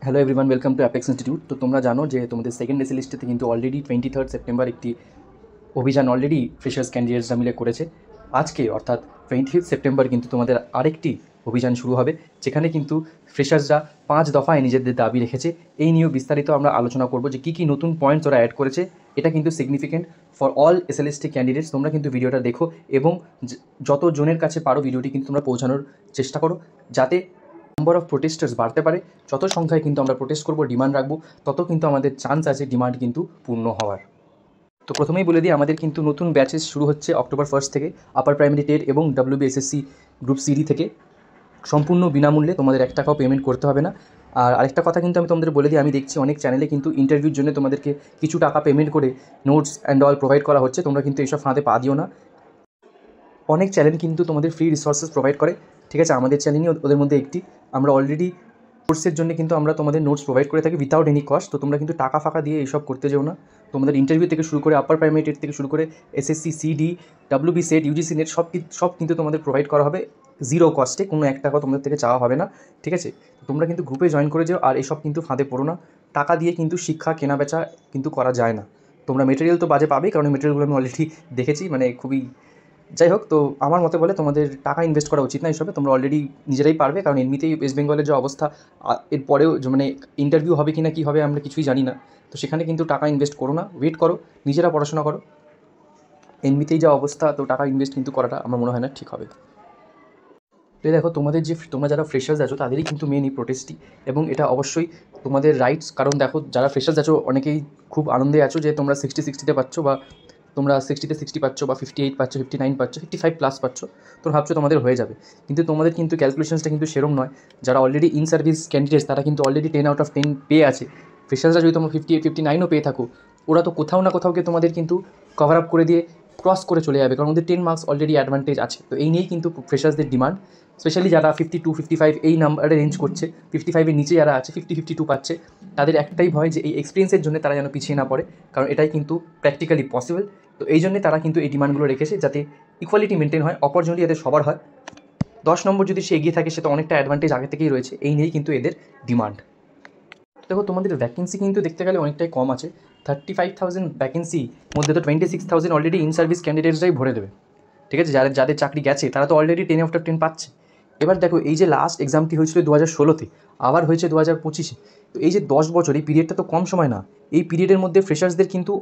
Hello everyone, welcome to apex institute. তো তোমরা জানো যে তোমাদের সেকেন্ড এসি লিস্টেতে কিন্তু অলরেডি 23 সেপ্টেম্বর একটি অভিযান অলরেডি ফ্রেশার্স ক্যান্ডিডেটসরা মিলে করেছে। আজকে অর্থাৎ 25 সেপ্টেম্বর কিন্তু তোমাদের আরেকটি অভিযান শুরু হবে, যেখানে কিন্তু ফ্রেশার্সরা 5 দফায় নিজেদের দাবি রেখেছে। এই নিয়েও বিস্তারিত আমরা আলোচনা করব যে কী কী নতুন পয়েন্টস ওরা অ্যাড করেছে। এটা কিন্তু significant for all SLST candidates. তোমরা কিন্তু ভিডিওটা দেখো এবং যত জনের কাছে পারো ভিডিওটি কিন্তু তোমরা পৌঁছানোর চেষ্টা করো, যাতে নাম্বার অফ প্রোটেস্টার্স বাড়তে পারে। যত সংখ্যায় কিন্তু আমরা প্রোটেস্ট করবো, ডিমান্ড রাখবো, তত কিন্তু আমাদের চান্স আছে ডিমান্ড কিন্তু পূর্ণ হওয়ার। তো প্রথমেই বলে দিই, আমাদের কিন্তু নতুন ব্যাচেস শুরু হচ্ছে অক্টোবর 1 থেকে আপার প্রাইমারি টেট এবং WBSSC গ্রুপ সিডি থেকে। সম্পূর্ণ বিনামূল্যে, তোমাদের 1 টাকাও পেমেন্ট করতে হবে না। আর আরেকটা কথা কিন্তু আমি তোমাদের বলে দিই, আমি দেখছি অনেক চ্যানেলে কিন্তু ইন্টারভিউর জন্য তোমাদেরকে কিছু টাকা পেমেন্ট করে নোটস অ্যান্ড অল প্রোভাইড করা হচ্ছে। তোমরা কিন্তু এইসব ফাঁদে পা দিও না। অনেক চ্যানেল কিন্তু তোমাদের ফ্রি রিসোর্সেস প্রোভাইড করে, ঠিক আছে? আমাদের চ্যানেলই ওদের মধ্যে একটি। আমরা অলরেডি কোর্সের জন্য কিন্তু আমরা তোমাদের নোটস প্রোভাইড করে থাকি উইথাউট এনি কস্ট। তো তোমরা কিন্তু টাকা ফাঁকা দিয়ে এইসব করতে যেও না। তোমাদের ইন্টারভিউ থেকে শুরু করে আপার প্রাইমারি টেট থেকে শুরু করে SSC, CD, WB set, UGC net সব কিন্তু তোমাদের প্রোভাইড করা হবে জিরো কস্টে। কোনো 1 টাকাও তোমাদের থেকে চাওয়া হবে না, ঠিক আছে? তোমরা কিন্তু গ্রুপে জয়েন করে যেও, আর এইসব কিন্তু ফাঁদে পড়ো না। টাকা দিয়ে কিন্তু শিক্ষা কেনা বেচা কিন্তু করা যায় না। তোমরা মেটেরিয়াল তো বাজে পাবেই, কারণ মেটেরিয়ালগুলো আমি অলরেডি দেখেছি, মানে খুবই, যাই হোক। তো আমার মতে বলে তোমাদের টাকা ইনভেস্ট করা উচিত না এইসবে। তোমরা অলরেডি নিজেরাই পারবে, কারণ এমনিতেই ওয়েস্ট বেঙ্গলের যে অবস্থা, এরপরেও মানে ইন্টারভিউ হবে কি না কী হবে আমরা কিছুই জানি না। তো সেখানে কিন্তু টাকা ইনভেস্ট করো না, ওয়েট করো, নিজেরা পড়াশোনা করো। এমনিতেই যা অবস্থা, তো টাকা ইনভেস্ট কিন্তু করাটা আমার মনে হয় না ঠিক হবে। তো দেখো, তোমরা যারা ফ্রেশার্স আছো তাদেরই কিন্তু মেন এই প্রোটেস্টই, এবং এটা অবশ্যই তোমাদের রাইটস। কারণ দেখো, যারা ফ্রেশার্স আছো অনেকেই খুব আনন্দে আছো যে তোমরা 60-60 পাচ্ছ, বা তোমরা 60 পাচ্ছ, বা 58 পাচ্ছ, 59 পাচ্ছ, 55+ পাচ্ছ। তোমরা ভাবছো তোমাদের হয়ে যাবে, কিন্তু তোমাদের কিন্তু ক্যালকুলেশনসটা কিন্তু সেরম নয়। যারা অলরেডি ইন সার্ভিস ক্যান্ডিডেটস তারা কিন্তু অলরেডি 10/10 পেয়ে আছে। ফ্রেশার্সরা যদি তোমরা 58-59ও পেয়ে থাকো, ওরা তো কোথাও না কোথাও গিয়ে তোমাদের কিন্তু কভার আপ করে দিয়ে ক্রস করে চলে যাবে, কারণ ওদের 10 মার্কস অলরেডি অ্যাডভান্টেজ আছে। তো এই নিয়েই কিন্তু ফ্রেশার্সদের ডিমান্ড, স্পেশালি যারা 52-55 এই নাম্বারে রেঞ্জ করছে, 55-এর নিচে যারা আছে 50-52 পাচ্ছে, তাদের একটাই ভয় যে এই এক্সপিরিয়েন্সের জন্য তারা যেন পিছিয়ে না পড়ে, কারণ এটাই কিন্তু প্র্যাকটিক্যালি পসিবল। তো এই জন্যে তারা কিন্তু এই ডিমান্ডগুলো রেখেছে, যাতে ইকুয়ালিটি মেনটেন হয়, অপরচুনিটি যাতে সবার হয়। 10 নম্বর যদি সে এগিয়ে থাকে, সে তো অনেকটা অ্যাডভান্টেজ আগে থেকেই রয়েছে। এই নিয়েই কিন্তু এদের ডিমান্ড। দেখো, তোমাদের ভ্যাকেন্সি কিন্তু দেখতে গেলে অনেকটাই কম আছে। 35,000 ভ্যাকেন্সি মধ্যে তো 26,000 অলরেডি ইন সার্ভিস ক্যান্ডিডেটসরাই ভরে দেবে, ঠিক আছে? যাদের চাকরি গেছে তারা তো অলরেডি 10/10 পাচ্ছে। এবার দেখো, এই যে লাস্ট এক্সামটি হয়েছিল 2016-তে, আবার হয়েছে 2025-এ। তো এই যে 10 বছর, এই পিরিয়ডটা তো কম সময় না। এই পিরিয়ডের মধ্যে ফ্রেশার্সদের কিন্তু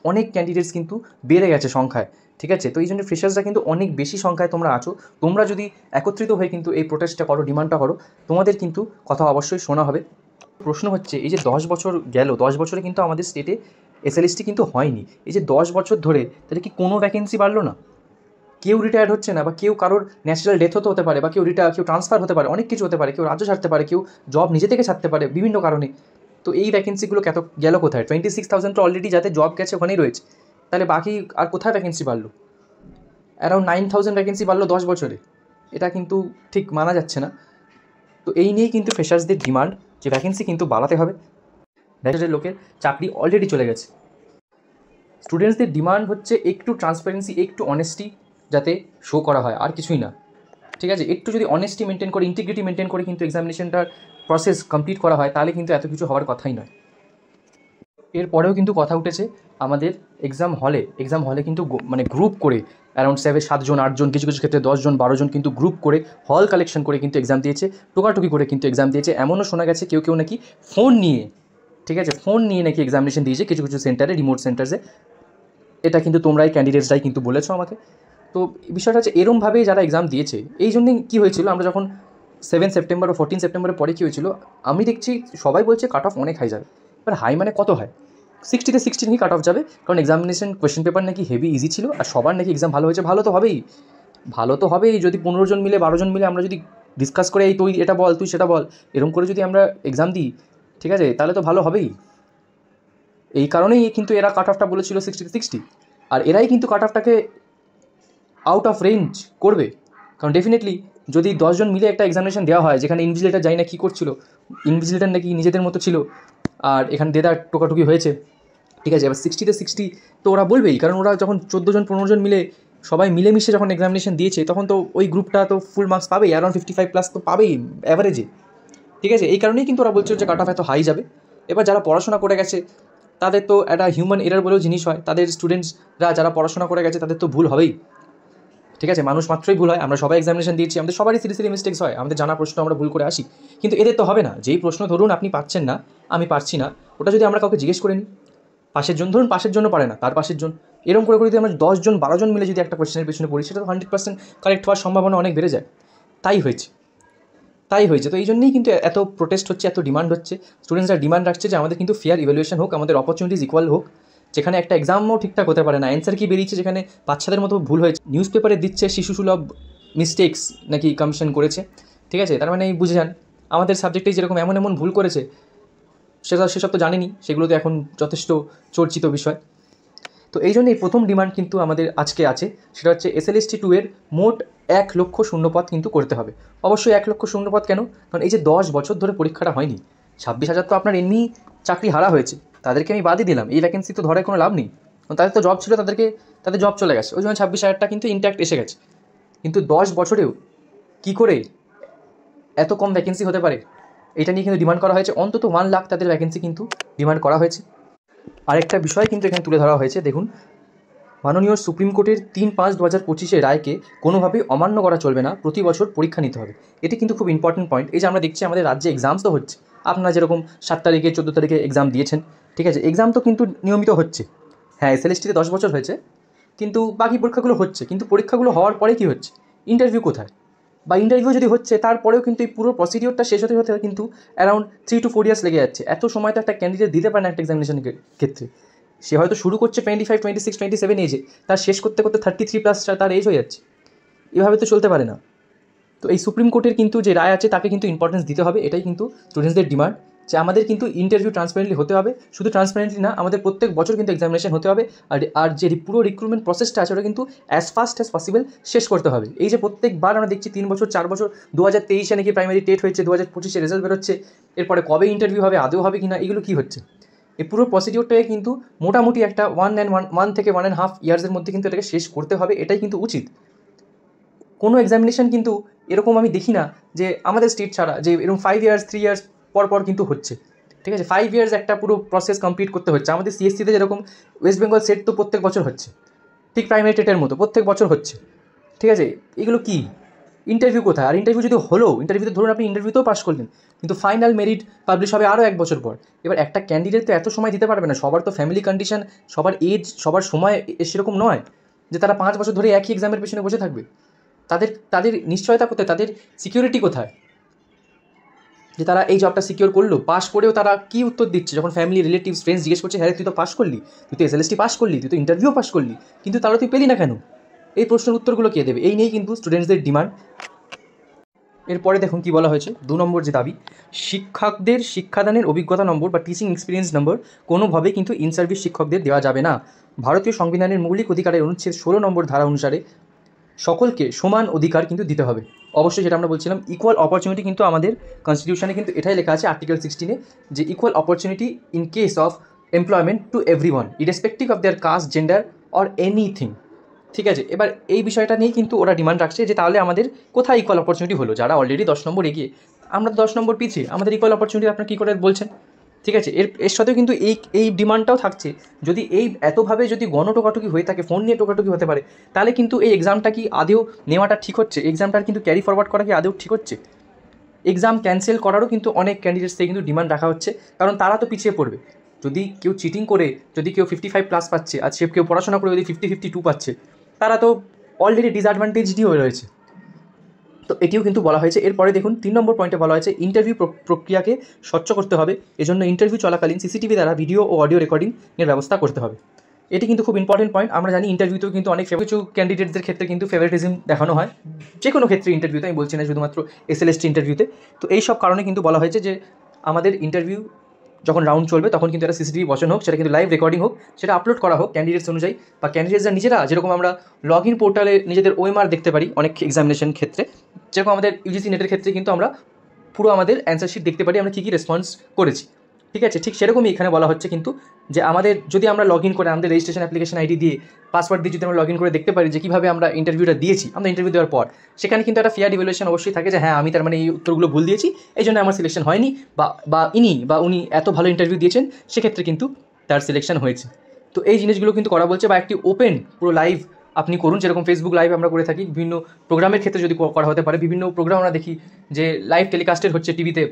অনেক ক্যান্ডিডেটস কিন্তু বেড়ে গেছে সংখ্যায়, ঠিক আছে? তো এই জন্য ফ্রেশার্সরা কিন্তু অনেক বেশি সংখ্যায় তোমরা আছো। তোমরা যদি একত্রিত হয়ে কিন্তু এই প্রোটেস্টটা করো, ডিমান্ডটা করো, তোমাদের কিন্তু কথা অবশ্যই শোনা হবে। প্রশ্ন হচ্ছে, এই যে 10 বছর গেল, 10 বছরে কিন্তু আমাদের স্টেটে SLST কিন্তু হয়নি। এই যে 10 বছর ধরে, তাহলে কি কোনো ভ্যাকেন্সি বাড়লো না? কেউ রিটায়ার্ড হচ্ছে না, বা কেউ কারোর ন্যাচারাল ডেথ হতে পারে, বা কেউ ট্রান্সফার হতে পারে, অনেক কিছু হতে পারে, কেউ রাজ্য ছাড়তে পারে, কেউ জব নিজে থেকে ছাড়তে পারে বিভিন্ন কারণে। তো এই ভ্যাকেন্সিগুলো গেল কোথায়? 26,000 তো অলরেডি যাতে জব গেছে ওখানেই রয়েছে, তাহলে বাকি আর কোথায় ভ্যাকেন্সি বাড়লো? অ্যারাউন্ড 9,000 ভ্যাকেন্সি বাড়লো 10 বছরে। এটা কিন্তু ঠিক মানা যাচ্ছে না। তো এই নিয়েই কিন্তু ফ্রেশার্সদের ডিমান্ড যে ভ্যাকেন্সি কিন্তু বাড়াতে হবে। ফ্রেশার্সের লোকের চাকরি অলরেডি চলে গেছে। স্টুডেন্টসদের ডিমান্ড হচ্ছে একটু ট্রান্সপারেন্সি, একটু অনেস্টি যাতে শো করা হয়, আর কিছুই না, ঠিক আছে? একটু যদি অনেস্টি মেনটেন করে, ইন্টিগ্রিটি মেনটেন করে কিন্তু এক্সামিনেশনটার প্রসেস কমপ্লিট করা হয়, তাহলে কিন্তু এত কিছু হওয়ার কথাই নয়। এরপরেও কিন্তু কথা উঠেছে আমাদের এক্সাম হলে কিন্তু মানে গ্রুপ করে অ্যারাউন্ড 7জন 8জন, কিছু কিছু ক্ষেত্রে 10জন 12জন কিন্তু গ্রুপ করে হল কালেকশন করে কিন্তু এক্সাম দিয়েছে, টোকাটুকি করে কিন্তু এক্সাম দিয়েছে। এমনও শোনা গেছে কেউ নাকি ফোন নিয়ে, ঠিক আছে, ফোন নিয়ে নাকি এক্সামিনেশন দিয়েছে কিছু কিছু সেন্টারে, রিমোট সেন্টার্সে। এটা কিন্তু তোমরাই ক্যান্ডিডেটসরাই কিন্তু বলেছো আমাকে। তো বিষয়টা হচ্ছে, এরমভাবেই যারা এক্সাম দিয়েছে, এই জন্যই কী হয়েছিল, আমরা যখন 7 সেপ্টেম্বর বা 14 সেপ্টেম্বরের পরে কী হয়েছিল, আমি দেখছি সবাই বলছে কাট অফ অনেক হাই যাবে। এবার হাই মানে কত হয়? 60 নাকি কাট অফ যাবে, কারণ এক্সামিনেশন কোয়েশ্চেন পেপার নাকি হেভি ইজি ছিল, আর সবার নাকি এক্সাম ভালো হয়েছে। ভালো তো হবেই যদি 15 জন মিলে 12 জন মিলে আমরা যদি ডিসকাস করে, এই তুই এটা বল, তুই সেটা বল, এরকম করে যদি আমরা এক্সাম দিই, ঠিক আছে, তাহলে তো ভালো হবেই। এই কারণেই কিন্তু এরা কাট অফটা বলেছিল 60, আর এরাই কিন্তু কাট অফটাকে আউট অফ রেঞ্জ করবে। কারণ ডেফিনেটলি যদি 10 জন মিলে একটা এক্সামিনেশন দেওয়া হয়, যেখানে ইনভিজিলেটার জানি না কী করছিল, ইনভিজিলেটার নাকি নিজেদের মতো ছিল, আর এখানে দেদার টোকাটুকি হয়েছে, ঠিক আছে, এবার 60 তো ওরা বলবেই, কারণ ওরা যখন 14 জন 15 জন মিলে সবাই মিলেমিশে যখন এক্সামিনেশন দিয়েছে, তখন তো ওই গ্রুপটা তো ফুল মার্কস পাবেই, অ্যারাউন্ড 55+ তো পাবেই অ্যাভারেজে। ঠিক আছে, এই কারণেই কিন্তু ওরা বলছে যে কাট অফ এত হাই যাবে। এবার যারা পড়াশোনা করে গেছে তাদের তো একটা হিউম্যান এরার বলেও জিনিস হয়, তাদের স্টুডেন্টসরা যারা পড়াশোনা করে গেছে তাদের তো ভুল হবেই। ঠিক আছে, মানুষ মাত্রই ভুল হয়, আমরা সবাই এক্সামিনেশন দিয়েছি, আমাদের সবারই সিরিয়াসলি মিস্টেক্স হয়, আমাদের জানা প্রশ্ন আমরা ভুল করে আসি। কিন্তু এদের তো হবে না, যেই প্রশ্ন ধরুন আপনি পাচ্ছেন না, আমি পারছি না, ওটা যদি আমরা কাউকে জিজ্ঞেস করে নিই, পাশের জন ধরুন পাশের জন্য পারে না, তার পাশের জন, এরকম করে যদি আমরা 10 জন 12 জন মিলে যদি একটা কোয়েশ্চেনের পেছনে পড়ি, সেটা তো 100% কারেক্ট হওয়ার সম্ভাবনা অনেক বেড়ে যায়। তাই হয়েছে তো এই জন্যই কিন্তু এত প্রোটেস্ট হচ্ছে, এত ডিমান্ড হচ্ছে। স্টুডেন্টসরা ডিমান্ড রাখছে যে আমাদের কিন্তু ফেয়ার ইভ্যালুয়েশন হোক, আমাদের অপরচুনিটিস ইকুয়াল হোক, যেখানে একটা এক্সামও ঠিকঠাক হতে পারে না, অ্যান্সার কি বেরিয়েছে যেখানে বাচ্চাদের মতো ভুল হয়েছে, নিউজ পেপারে দিচ্ছে শিশুসুলভ মিস্টেক্স নাকি কমিশন করেছে। ঠিক আছে, তার মানে এই বুঝে যান আমাদের সাবজেক্টেই যেরকম এমন এমন ভুল করেছে, সেসব তো জানেনি, সেগুলো তো এখন যথেষ্ট চর্চিত বিষয়। তো এই জন্যই প্রথম ডিমান্ড কিন্তু আমাদের আজকে আছে, সেটা হচ্ছে SLST 2 এর মোট 1 লক্ষ শূন্যপদ কিন্তু করতে হবে। অবশ্যই 1 লক্ষ শূন্যপদ কেন, কারণ এই যে 10 বছর ধরে পরীক্ষাটা হয়নি, 26,000 তো আপনার এমনি চাকরি হারা হয়েছে, তাদেরকে আমি বাদই দিলাম, এই ভ্যাকেন্সি তো ধরে কোনো লাভ নেই, কারণ তাদের তো জব ছিল, তাদের জব চলে গেছে, ওই জন্য 26,000টা কিন্তু ইনট্যাক্ট এসে গেছে। কিন্তু 10 বছরেও কী করে এত কম ভ্যাকেন্সি হতে পারে, এটা নিয়ে কিন্তু ডিমান্ড করা হয়েছে, অন্তত 1 লাখ তাদের ভ্যাকেন্সি কিন্তু ডিমান্ড করা হয়েছে। আরেকটা বিষয় কিন্তু এখানে তুলে ধরা হয়েছে, দেখুন, মাননীয় সুপ্রিম কোর্টের 3/5/2025 রায়কে কোনোভাবেই অমান্য করা চলবে না, প্রতি বছর পরীক্ষা নিতে হবে। এটি কিন্তু খুব ইম্পর্টেন্ট পয়েন্ট। এই যে আমরা দেখছি আমাদের রাজ্যে এক্সামস তো হচ্ছে, আপনারা যেরকম 7 তারিখে 14 তারিখে এক্সাম দিয়েছেন, ঠিক আছে, এক্সাম তো কিন্তু নিয়মিত হচ্ছে। হ্যাঁ, SLSTতে 10 বছর হয়েছে, কিন্তু বাকি পরীক্ষাগুলো হচ্ছে, কিন্তু পরীক্ষাগুলো হওয়ার পরে কী হচ্ছে, ইন্টারভিউ কোথায়? বা ইন্টারভিউ যদি হচ্ছে তারপরেও কিন্তু এই পুরো প্রসিডিওরটা শেষ হতে হতে কিন্তু অ্যারাউন্ড 3 to 4 ইয়ার্স লেগে যাচ্ছে। এত সময় তো একটা ক্যান্ডিডেট দিতে পারে না একটা এক্সামিনেশনের ক্ষেত্রে। সে হয়তো শুরু করছে 25, 26, 27 এজে, তার শেষ করতে করতে 33+ তার এজ হয়ে যাচ্ছে। এভাবে তো চলতে পারে না। তো এই সুপ্রিম কোর্টের কিন্তু যে রায় আছে তাকে কিন্তু ইম্পর্টেন্স দিতে হবে, এটাই কিন্তু স্টুডেন্টসদের ডিমান্ড, যে আমাদের কিন্তু ইন্টারভিউ ট্রান্সপারেন্টলি হতে হবে। শুধু ট্রান্সপারেন্টলি না, আমাদের প্রত্যেক বছর কিন্তু এক্সামিনেশন হতে হবে, আর যে পুরো রিক্রুটমেন্ট প্রসেসটা আছে ওটা কিন্তু অ্যাজ ফাস্ট অ্যাজ পসিবল শেষ করতে হবে। এই যে প্রত্যেকবার আমরা দেখছি 3 বছর 4 বছর, 2023 নাকি প্রাইমারি টেট হয়েছে, 2025 রেজাল্ট বেরোচ্ছে, এরপরে কবে ইন্টারভিউ হবে, আদৌ হবে কি না, এগুলো কী হচ্ছে? এই পুরো প্রসিডিওরটাকে কিন্তু মোটামুটি একটা 1 থেকে 1.5 ইয়ার্সের মধ্যে কিন্তু এটাকে শেষ করতে হবে, এটাই কিন্তু উচিত। কোনো এক্সামিনেশন কিন্তু এরকম আমি দেখি না যে আমাদের স্টেট ছাড়া যে এরকম 5 ইয়ার্স 3 ইয়ার্স পর কিন্তু হচ্ছে। ঠিক আছে, 5 ইয়ার্স একটা পুরো প্রসেস কমপ্লিট করতে হচ্ছে। আমাদের CSCতে যেরকম ওয়েস্ট বেঙ্গল সেট তো প্রত্যেক বছর হচ্ছে, ঠিক প্রাইমারি টেটের মতো প্রত্যেক বছর হচ্ছে। ঠিক আছে, এগুলো কি ইন্টারভিউ কোথায়? আর ইন্টারভিউ যদি হলো, ইন্টারভিউতে ধরুন আপনি ইন্টারভিউতেও পাস করলেন, কিন্তু ফাইনাল মেরিট পাবলিশ হবে আরও 1 বছর পর। এবার একটা ক্যান্ডিডেট তো এত সময় দিতে পারবে না, সবার তো ফ্যামিলি কন্ডিশন, সবার এজ, সবার সময় সেরকম নয় যে তারা 5 বছর ধরে একই এক্সামের পেছনে বসে থাকবে। তাদের নিশ্চয়তা কোথায়, তাদের সিকিউরিটি কোথায়, যে তারা এই জবটা সিকিউর করলো? পাস করেও তারা কী উত্তর দিচ্ছে যখন ফ্যামিলি রিলেটিভস ফ্রেন্ডস জিজ্ঞেস করছে, হ্যাঁ তুই তো পাস করলি, তুই তো SLST পাস করলি, তুই তো ইন্টারভিউ পাস করলি, কিন্তু তাহলে তুই পেলি না কেন? এই প্রশ্নের উত্তরগুলো কে দেবে? এই নিয়েই কিন্তু স্টুডেন্টসদের ডিমান্ড। এরপরে দেখুন কি বলা হয়েছে, 2 নম্বর যে দাবি, শিক্ষকদের শিক্ষাদানের অভিজ্ঞতা নম্বর বা টিচিং এক্সপিরিয়েন্স নম্বর কোনোভাবেই কিন্তু ইন সার্ভিস শিক্ষকদের দেওয়া যাবে না। ভারতীয় সংবিধানের মৌলিক অধিকারের অনুচ্ছেদ 16 নম্বর ধারা অনুসারে সকলকে সমান অধিকার কিন্তু দিতে হবে। অবশ্যই যেটা আমরা বলছিলাম, ইকুয়াল অপরচুনিটি কিন্তু আমাদের কনস্টিটিউশনে কিন্তু এটাই লেখা আছে আর্টিকেল 16-এ, যে equal opportunity in case of employment to everyone irrespective of their caste, gender or anything. ঠিক আছে, এবার এই বিষয়টা নিয়েই কিন্তু ওরা ডিমান্ড রাখছে যে তাহলে আমাদের কোথায় ইকুয়াল অপরচুনিটি হলো? যারা অলরেডি 10 নম্বর এগিয়ে, আমরা 10 নম্বর পিছিয়ে, আমাদের ইকুয়াল অপরচুনিটি আপনারা কী করে বলছেন? ঠিক আছে, এর সাথেও কিন্তু এই ডিমান্ডটাও থাকছে, যদি এই এতভাবে যদি গণটোকাটুকি হয়ে থাকে, ফোন নিয়ে টোকাটুকি হতে পারে, তাহলে কিন্তু এই এক্সামটা কি আদেও নেওয়াটা ঠিক হচ্ছে? এক্সামটার কিন্তু ক্যারি ফরওয়ার্ড করা কি আদেও ঠিক হচ্ছে? এক্সাম ক্যান্সেল করারও কিন্তু অনেক ক্যান্ডিডেটস থেকে কিন্তু ডিমান্ড রাখা হচ্ছে, কারণ তারা তো পিছিয়ে পড়বে। যদি কেউ চিটিং করে, যদি কেউ 55+ পাচ্ছে, আর সে কেউ পড়াশোনা করে যদি 50-52 পাচ্ছে, তারা তো অলরেডি ডিসঅ্যাডভান্টেজডই হয়ে রয়েছে। তো এটিও কিন্তু বলা হয়েছে। এরপরে দেখুন 3 নম্বর পয়েন্টে বলা হয়েছে ইন্টারভিউ প্রক্রিয়াকে স্বচ্ছ করতে হবে, এজন্য ইন্টারভিউ চলাকালীন CCTV দ্বারা ভিডিও ও অডিও রেকর্ডিংয়ের ব্যবস্থা করতে হবে। এটি কিন্তু খুব ইম্পর্টেন্ট পয়েন্ট। আমরা জানি ইন্টারভিউতেও কিন্তু অনেক কিছু ক্যান্ডিডেটদের ক্ষেত্রে কিন্তু ফেভারিটিজম দেখানো হয়, যে কোনো ক্ষেত্রে ইন্টারভিউতে, আমি বলছি না শুধুমাত্র SLST ইন্টারভিউতে। তো এই সব কারণে কিন্তু বলা হয়েছে যে আমাদের ইন্টারভিউ যখন রাউন্ড চলবে তখন কিন্তু একটা CCTV বসানো হোক, সেটা কিন্তু লাইভ রেকর্ডিং হোক, সেটা আপলোড করা হোক ক্যান্ডিডেটস অনুযায়ী, বা ক্যান্ডিডেটসরা নিজেরা, যেরকম আমরা লগ ইন পোর্টালে নিজেদের OMR দেখতে পারি অনেক এক্সামিনেশন ক্ষেত্রে, যেরকম আমাদের UGC নেটের ক্ষেত্রে কিন্তু আমরা পুরো আমাদের অ্যান্সার শিট দেখতে পারি, আমরা কী কী রেসপন্স করেছি। ঠিক আছে, ঠিক সেরকমই এখানে বলা হচ্ছে কিন্তু যে আমাদের যদি আমরা লগ ইন করে আমাদের রেজিস্ট্রেশন অ্যাপ্লিকেশন আইডি দিয়ে পাসওয়ার্ড দিয়ে যদি আমরা লগ ইন করে দেখতে পারি যে কীভাবে আমরা ইন্টারভিউটা দিয়েছি, আমরা ইন্টারভিউ দেওয়ার পর সেখানে কিন্তু একটা ফেয়ার ইভ্যালুয়েশন অবশ্যই থাকে যে হ্যাঁ আমি তার মানে এই উত্তরগুলো ভুল দিয়েছি, এই জন্য আমার সিলেকশন হয়নি, বা উনি এত ভালো ইন্টারভিউ দিয়েছেন, সেক্ষেত্রে কিন্তু তার সিলেকশন হয়েছে। তো এই জিনিসগুলো কিন্তু করা বলছে, বা একটি ওপেন পুরো লাইভ আপনি করুন, যেরকম ফেসবুক লাইভ আমরা করে থাকি বিভিন্ন প্রোগ্রামের ক্ষেত্রে যদি করা হতে পারে, বিভিন্ন প্রোগ্রাম আমরা দেখি যে লাইভ টেলিকাস্টেড হচ্ছে টিভিতে,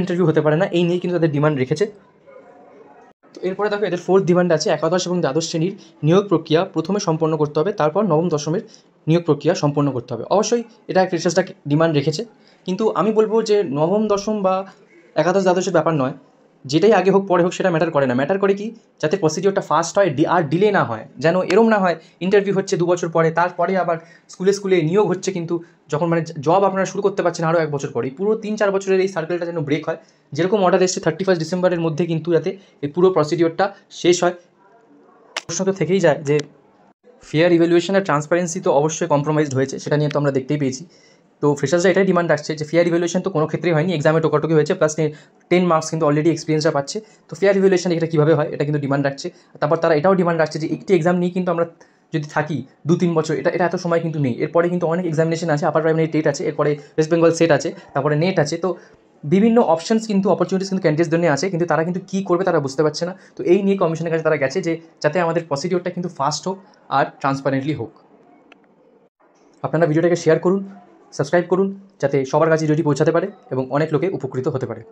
ইন্টারভিউ হতে পারে না, এই নিয়ে কিন্তু তাদের ডিমান্ড রেখেছে। তো এরপরে দেখো এদের ফোর্থ ডিমান্ড আছে, একাদশ এবং দ্বাদশ শ্রেণীর নিয়োগ প্রক্রিয়া প্রথমে সম্পন্ন করতে হবে, তারপর নবম দশমের নিয়োগ প্রক্রিয়া সম্পন্ন করতে হবে। অবশ্যই এটা ফ্রেশার্সটা ডিমান্ড রেখেছে, কিন্তু আমি বলবো যে নবম দশম বা একাদশ দ্বাদশের ব্যাপার নয়, যেটাই আগে হোক পরে হোক সেটা ম্যাটার করে না। ম্যাটার করে কি, যাতে প্রসিডিওরটা ফাস্ট হয় আর ডিলে না হয়, যেন এরম না হয় ইন্টারভিউ হচ্ছে 2 বছর পরে, তারপরে আবার স্কুলে নিয়োগ হচ্ছে, কিন্তু যখন মানে জব আপনারা শুরু করতে পারছেন আরও 1 বছর পরেই, পুরো 3-4 বছরের এই সার্কেলটা যেন ব্রেক হয়। যেরকম অর্ডার এসছে 31 ডিসেম্বরের মধ্যে কিন্তু যাতে এই পুরো প্রসিডিওরটা শেষ হয়। প্রশ্ন তো থেকেই যায় যে ফেয়ার ইভ্যালুয়েশন আর ট্রান্সপারেন্সি তো অবশ্যই কম্প্রোমাইজড হয়েছে, সেটা নিয়ে তো আমরা দেখতেই পেয়েছি। তো ফ্রেশার্সরা এটাই ডিমান্ড রাখছে যে ফেয়ার ইভ্যালুয়েশন তো কোনো ক্ষেত্রেই হয়নি, এক্সামে টোকাটোকি হয়েছে, প্লাস 10 মার্কস কিন্তু অলরেডি এক্সপিরিয়েন্সটা পাচ্ছে। তো ফেয়ার ইভ্যালুয়েশন এটা কীভাবে হয় এটা কিন্তু ডিমান্ড রাখছে। তারপর তারা এটাও ডিমান্ড রাখছে যে একটি এক্সাম নিয়ে কিন্তু আমরা যদি থাকি 2-3 বছর, এটা এত সময় কিন্তু নেই। এরপরে কিন্তু অনেক এক্সামিনেশন আছে, আপার প্রাইমারি টেট আছে, এরপরে ওয়েস্ট বেঙ্গল সেট আছে, তারপরে নেট আছে। তো বিভিন্ন অপশনস কিন্তু অপরচুনিটিস কিন্তু ক্যান্ডিডেটস জন্য আছে, কিন্তু তারা কিন্তু কী করবে তারা বুঝতে পারছে না। তো এই নিয়ে কমিশনের কাছে তারা গেছে যে যাতে আমাদের প্রসিডিওরটা কিন্তু ফাস্ট হোক আর ট্রান্সপারেন্টলি হোক। আপনারা ভিডিওটাকে শেয়ার করুন, সাবস্ক্রাইব করুন, যাতে সবার কাছে ভিডিওটি পৌঁছাতে পারে এবং অনেক লোকে উপকৃত হতে পারে।